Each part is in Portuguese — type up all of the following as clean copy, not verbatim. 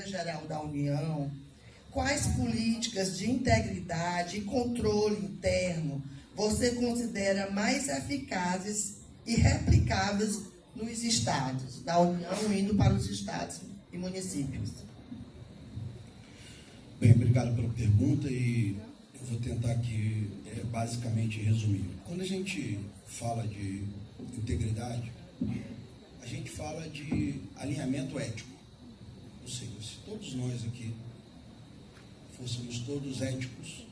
Geral da União, quais políticas de integridade e controle interno você considera mais eficazes e replicáveis nos estados da União, indo para os estados e municípios? Bem, obrigado pela pergunta e eu vou tentar aqui basicamente resumir. Quando a gente fala de integridade, a gente fala de alinhamento ético. Ou seja, se todos nós aqui fôssemos todos éticos,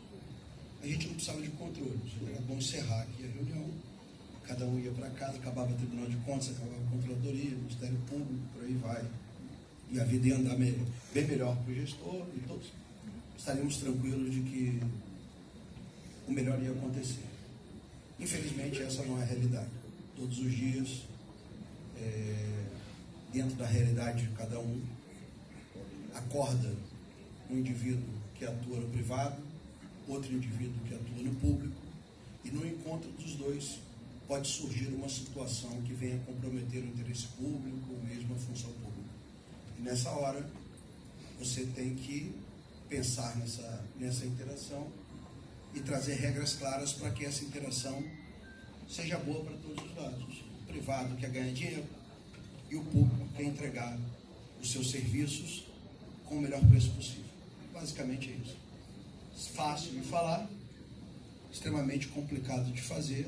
a gente não precisava de controle. Era bom encerrar aqui a reunião, cada um ia para casa, acabava o Tribunal de Contas, acabava a Controladoria, o Ministério Público, por aí vai. E a vida ia andar bem melhor para o gestor e todos estaríamos tranquilos de que o melhor ia acontecer. Infelizmente, essa não é a realidade. Todos os dias, dentro da realidade de cada um, acorda um indivíduo que atua no privado, outro indivíduo que atua no público, e no encontro dos dois pode surgir uma situação que venha comprometer o interesse público ou mesmo a função pública. E nessa hora, você tem que pensar nessa interação e trazer regras claras para que essa interação seja boa para todos os lados. O privado quer ganhar dinheiro e o público quer entregar os seus serviços com o melhor preço possível. Basicamente é isso. Fácil de falar, extremamente complicado de fazer,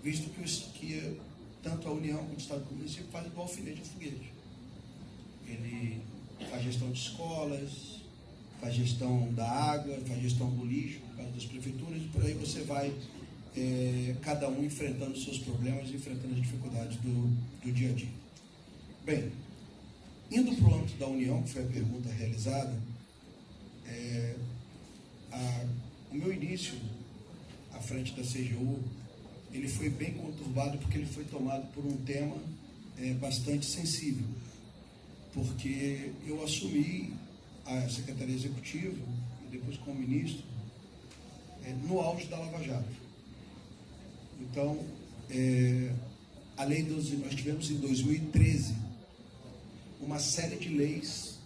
visto que tanto a União como o Estado como o município faz do alfinete a foguete. Ele faz gestão de escolas, faz gestão da água, faz gestão do lixo, por causa das prefeituras, e por aí você vai, cada um enfrentando os seus problemas, enfrentando as dificuldades do dia a dia. Bem, indo para o âmbito da União, que foi a pergunta realizada, o meu início à frente da CGU, ele foi bem conturbado porque ele foi tomado por um tema bastante sensível, porque eu assumi a Secretaria Executiva e depois como ministro no auge da Lava Jato. Então, a Lei 12, nós tivemos em 2013 uma série de leis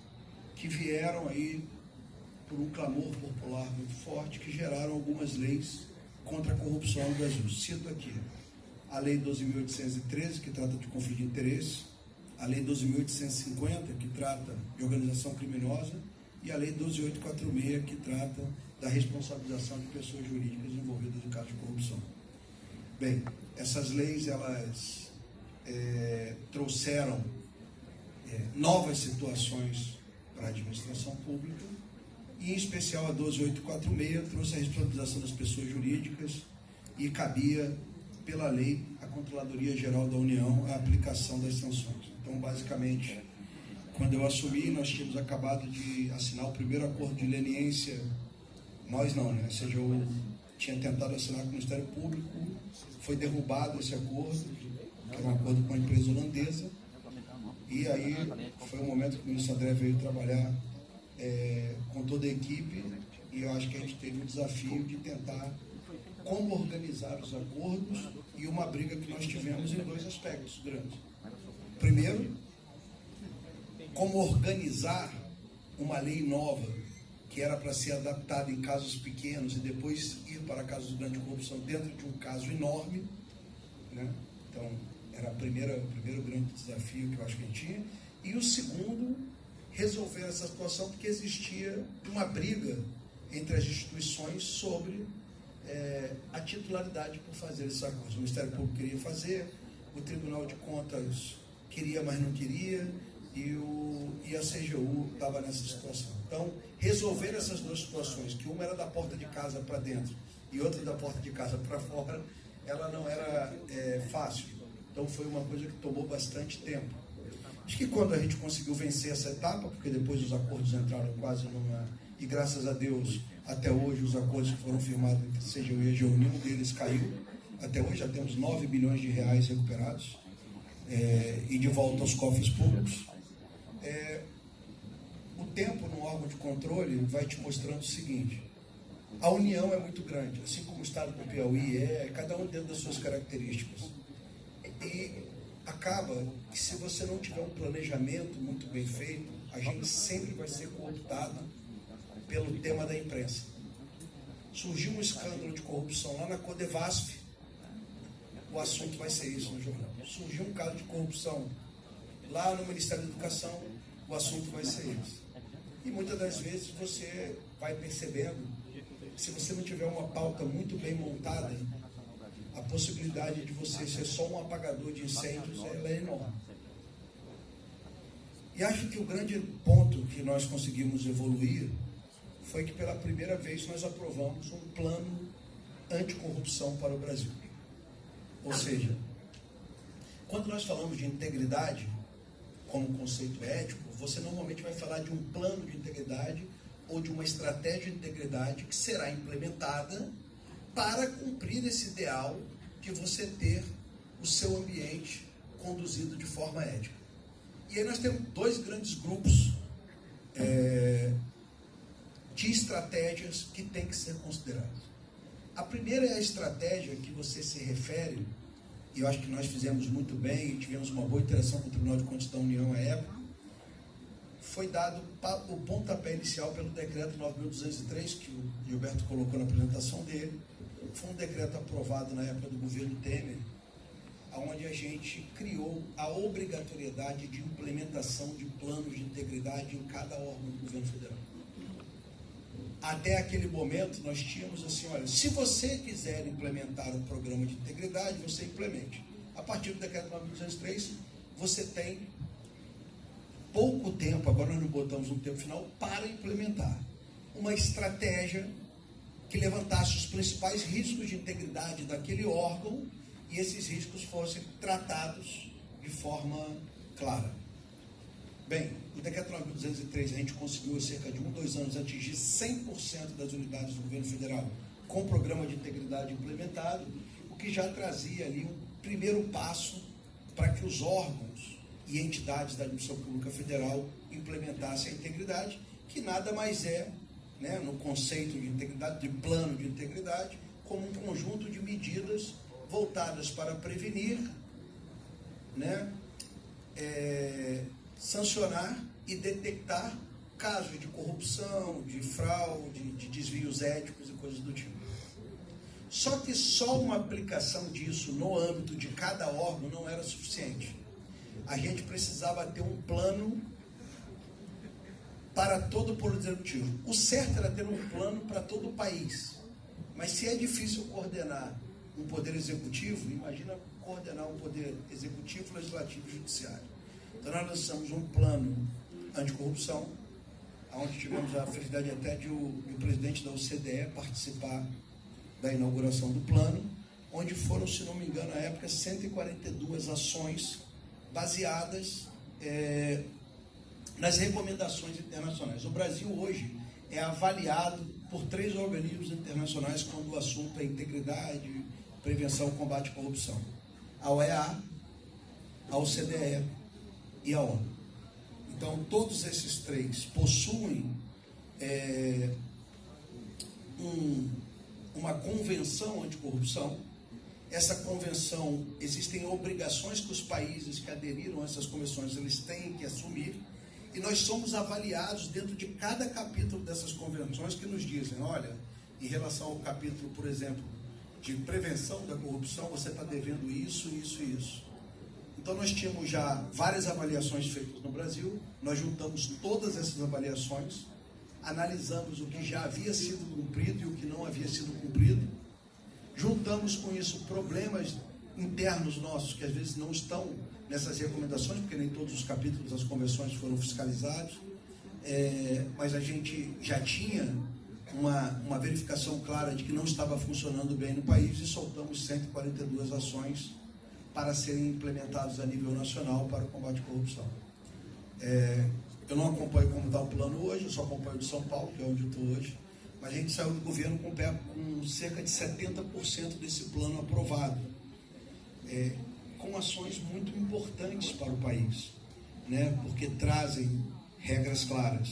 que vieram aí por um clamor popular muito forte, que geraram algumas leis contra a corrupção no Brasil. Cito aqui a Lei 12.813, que trata de conflito de interesse, a Lei 12.850, que trata de organização criminosa, e a Lei 12.846, que trata da responsabilização de pessoas jurídicas envolvidas em casos de corrupção. Bem, essas leis, elas trouxeram novas situações para a administração pública, e em especial a 12.846 trouxe a responsabilização das pessoas jurídicas e cabia, pela lei, à Controladoria Geral da União a aplicação das sanções. Então, basicamente, quando eu assumi, nós tínhamos acabado de assinar o primeiro acordo de leniência, nós não, né? A CGU tinha tentado assinar com o Ministério Público, foi derrubado esse acordo, que era um acordo com a empresa holandesa, e aí foi o momento que o ministro André veio trabalhar com toda a equipe, e eu acho que a gente teve o desafio de tentar como organizar os acordos, e uma briga que nós tivemos em dois aspectos grandes. Primeiro, como organizar uma lei nova que era para ser adaptada em casos pequenos e depois ir para casos de grande corrupção dentro de um caso enorme, né? Então, era o primeiro grande desafio que eu acho que a gente tinha. E o segundo, resolver essa situação, porque existia uma briga entre as instituições sobre a titularidade por fazer esses acordos. O Ministério Público queria fazer, o Tribunal de Contas queria, mas não queria, e a CGU estava nessa situação. Então, resolver essas duas situações, que uma era da porta de casa para dentro e outra da porta de casa para fora, ela não era fácil. Então, foi uma coisa que tomou bastante tempo. Acho que quando a gente conseguiu vencer essa etapa, porque depois os acordos entraram quase numa... E graças a Deus, até hoje, os acordos que foram firmados entre a CGU e a AGU, nenhum deles caiu. Até hoje já temos 9 bilhões de reais recuperados e de volta aos cofres públicos. O tempo no órgão de controle vai te mostrando o seguinte: a união é muito grande, assim como o estado do Piauí cada um dentro das suas características. E acaba que, se você não tiver um planejamento muito bem feito, a gente sempre vai ser cooptado pelo tema da imprensa. Surgiu um escândalo de corrupção lá na Codevasf, o assunto vai ser isso no jornal. Surgiu um caso de corrupção lá no Ministério da Educação, o assunto vai ser isso. E muitas das vezes você vai percebendo que se você não tiver uma pauta muito bem montada, a possibilidade de você ser só um apagador de incêndios ela é enorme. E acho que o grande ponto que nós conseguimos evoluir foi que pela primeira vez nós aprovamos um plano anticorrupção para o Brasil. Ou seja, quando nós falamos de integridade como conceito ético, você normalmente vai falar de um plano de integridade ou de uma estratégia de integridade que será implementada para cumprir esse ideal de você ter o seu ambiente conduzido de forma ética. E aí nós temos dois grandes grupos de estratégias que têm que ser consideradas. A primeira é a estratégia que você se refere, e eu acho que nós fizemos muito bem, e tivemos uma boa interação com o Tribunal de Contas da União à época. Foi dado o pontapé inicial pelo decreto 9.203, que o Gilberto colocou na apresentação dele. Foi um decreto aprovado na época do governo Temer, onde a gente criou a obrigatoriedade de implementação de planos de integridade em cada órgão do governo federal. Até aquele momento, nós tínhamos assim, olha, se você quiser implementar um programa de integridade, você implemente. A partir do decreto 9.203, você tem pouco tempo, agora nós não botamos um tempo final, para implementar uma estratégia que levantasse os principais riscos de integridade daquele órgão e esses riscos fossem tratados de forma clara. Bem, o decreto 9.203 a gente conseguiu, há cerca de 2 anos, atingir 100% das unidades do governo federal com o programa de integridade implementado, o que já trazia ali um primeiro passo para que os órgãos e entidades da administração pública federal implementassem a integridade, que nada mais é, né, no conceito de integridade, de plano de integridade, como um conjunto de medidas voltadas para prevenir, né, sancionar e detectar casos de corrupção, de fraude, de desvios éticos e coisas do tipo. Só que só uma aplicação disso no âmbito de cada órgão não era suficiente. A gente precisava ter um plano para todo o Poder Executivo. O certo era ter um plano para todo o país. Mas se é difícil coordenar um Poder Executivo, imagina coordenar um Poder Executivo, Legislativo e Judiciário. Então nós lançamos um plano anticorrupção, onde tivemos a felicidade até de o presidente da OCDE participar da inauguração do plano, onde foram, se não me engano, na época, 142 ações baseadas nas recomendações internacionais. O Brasil hoje é avaliado por 3 organismos internacionais quando o assunto é integridade, prevenção e combate à corrupção: a OEA, a OCDE e a ONU. Então, todos esses 3 possuem uma convenção anticorrupção. Essa convenção, existem obrigações que os países que aderiram a essas convenções, eles têm que assumir, e nós somos avaliados dentro de cada capítulo dessas convenções que nos dizem, olha, em relação ao capítulo, por exemplo, de prevenção da corrupção, você está devendo isso, isso e isso. Então nós tínhamos já várias avaliações feitas no Brasil, nós juntamos todas essas avaliações, analisamos o que já havia sido cumprido e o que não havia sido cumprido, juntamos com isso problemas internos nossos, que às vezes não estão nessas recomendações, porque nem todos os capítulos das convenções foram fiscalizados, mas a gente já tinha uma verificação clara de que não estava funcionando bem no país e soltamos 142 ações para serem implementadas a nível nacional para o combate à corrupção. Eu não acompanho como está o plano hoje, eu só acompanho de São Paulo, que é onde eu estou hoje, mas a gente saiu do governo com cerca de 70% desse plano aprovado, com ações muito importantes para o país, né, porque trazem regras claras.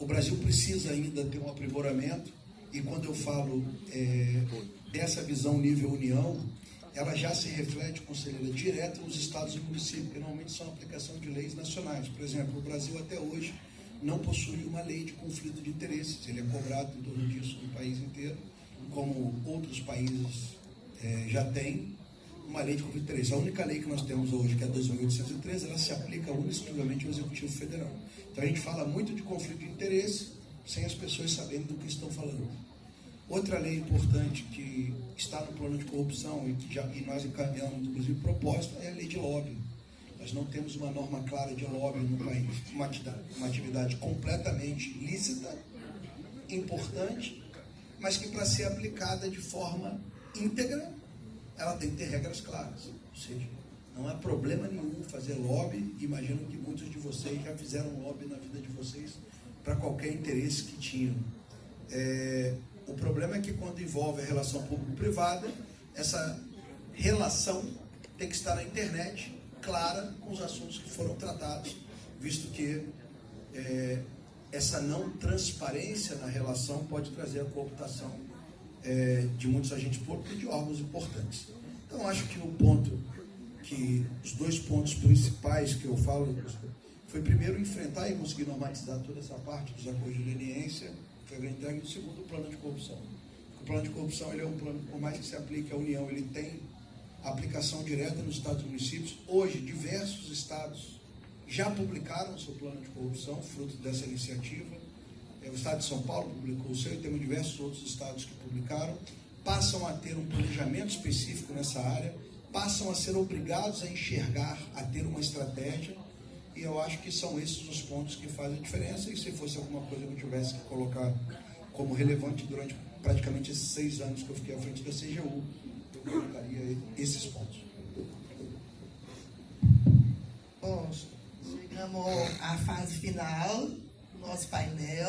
O Brasil precisa ainda ter um aprimoramento, e quando eu falo dessa visão nível União, ela já se reflete, conselheira, direto nos estados e municípios, que normalmente são aplicação de leis nacionais. Por exemplo, o Brasil até hoje não possui uma lei de conflito de interesses. Ele é cobrado em torno disso no país inteiro, como outros países já têm uma lei de conflito de interesses. A única lei que nós temos hoje, que é a 2.813, ela se aplica exclusivamente ao Executivo Federal. Então a gente fala muito de conflito de interesse, sem as pessoas sabendo do que estão falando. Outra lei importante que está no plano de corrupção e nós encaminhamos, inclusive, proposta, é a lei de lobby. Nós não temos uma norma clara de lobby no país, uma atividade completamente lícita, importante, mas que para ser aplicada de forma íntegra, ela tem que ter regras claras. Ou seja, não há problema nenhum fazer lobby. Imagino que muitos de vocês já fizeram lobby na vida de vocês para qualquer interesse que tinham. O problema é que quando envolve a relação público-privada, essa relação tem que estar na internet, clara, com os assuntos que foram tratados, visto que essa não transparência na relação pode trazer a cooptação de muitos agentes públicos e de órgãos importantes. Então, acho que os dois pontos principais que eu falo foi, primeiro, enfrentar e conseguir normatizar toda essa parte dos acordos de leniência, que foi a grande entrega, e o segundo, o plano de corrupção. O plano de corrupção, ele é um plano, por mais que se aplique à União, ele tem aplicação direta nos estados e municípios. Hoje, diversos estados já publicaram o seu plano de corrupção, fruto dessa iniciativa. O estado de São Paulo publicou o seu, e temos diversos outros estados que publicaram, passam a ter um planejamento específico nessa área, passam a ser obrigados a enxergar, a ter uma estratégia, e eu acho que são esses os pontos que fazem a diferença. E se fosse alguma coisa que eu tivesse que colocar como relevante durante praticamente esses 6 anos que eu fiquei à frente da CGU, eu colocaria esses pontos. Bom, chegamos à fase final do nosso painel.